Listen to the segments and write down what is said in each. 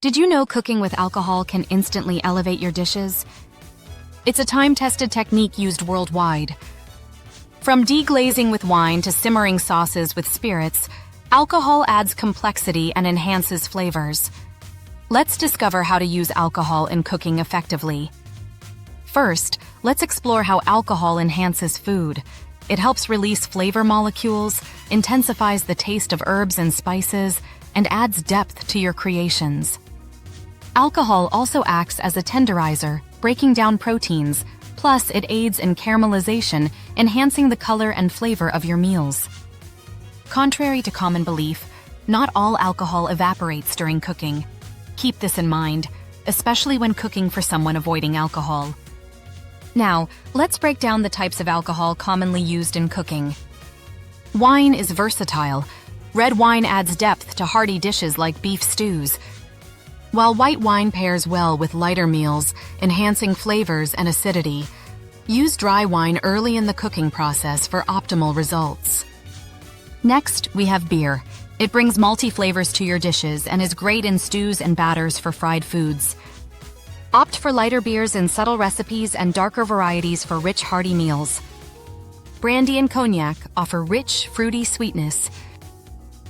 Did you know cooking with alcohol can instantly elevate your dishes? It's a time-tested technique used worldwide. From deglazing with wine to simmering sauces with spirits, alcohol adds complexity and enhances flavors. Let's discover how to use alcohol in cooking effectively. First, let's explore how alcohol enhances food. It helps release flavor molecules, intensifies the taste of herbs and spices, and adds depth to your creations. Alcohol also acts as a tenderizer, breaking down proteins, plus it aids in caramelization, enhancing the color and flavor of your meals. Contrary to common belief, not all alcohol evaporates during cooking. Keep this in mind, especially when cooking for someone avoiding alcohol. Now, let's break down the types of alcohol commonly used in cooking. Wine is versatile. Red wine adds depth to hearty dishes like beef stews, while white wine pairs well with lighter meals, enhancing flavors and acidity. Use dry wine early in the cooking process for optimal results. Next, we have beer. It brings malty flavors to your dishes and is great in stews and batters for fried foods. Opt for lighter beers in subtle recipes and darker varieties for rich, hearty meals. Brandy and cognac offer rich, fruity sweetness.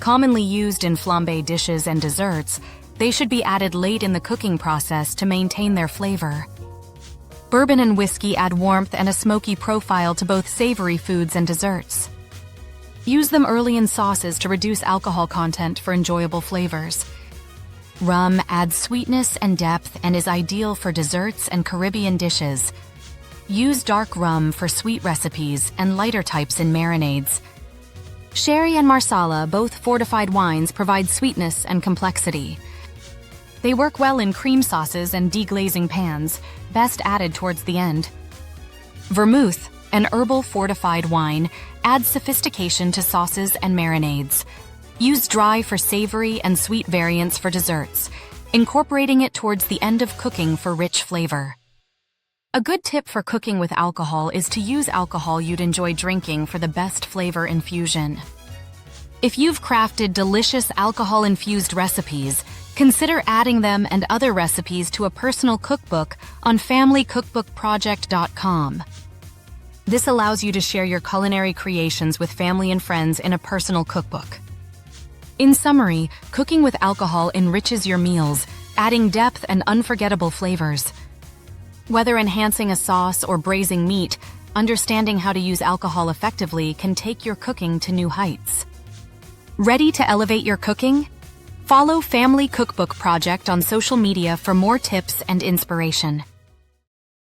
Commonly used in flambé dishes and desserts, they should be added late in the cooking process to maintain their flavor. Bourbon and whiskey add warmth and a smoky profile to both savory foods and desserts. Use them early in sauces to reduce alcohol content for enjoyable flavors. Rum adds sweetness and depth and is ideal for desserts and Caribbean dishes. Use dark rum for sweet recipes and lighter types in marinades. Sherry and Marsala, both fortified wines, provide sweetness and complexity. They work well in cream sauces and deglazing pans, best added towards the end. Vermouth, an herbal fortified wine, adds sophistication to sauces and marinades. Use dry for savory and sweet variants for desserts, incorporating it towards the end of cooking for rich flavor. A good tip for cooking with alcohol is to use alcohol you'd enjoy drinking for the best flavor infusion. If you've crafted delicious alcohol-infused recipes, consider adding them and other recipes to a personal cookbook on familycookbookproject.com. This allows you to share your culinary creations with family and friends in a personal cookbook. In summary, cooking with alcohol enriches your meals, adding depth and unforgettable flavors. Whether enhancing a sauce or braising meat, understanding how to use alcohol effectively can take your cooking to new heights. Ready to elevate your cooking? Follow Family Cookbook Project on social media for more tips and inspiration.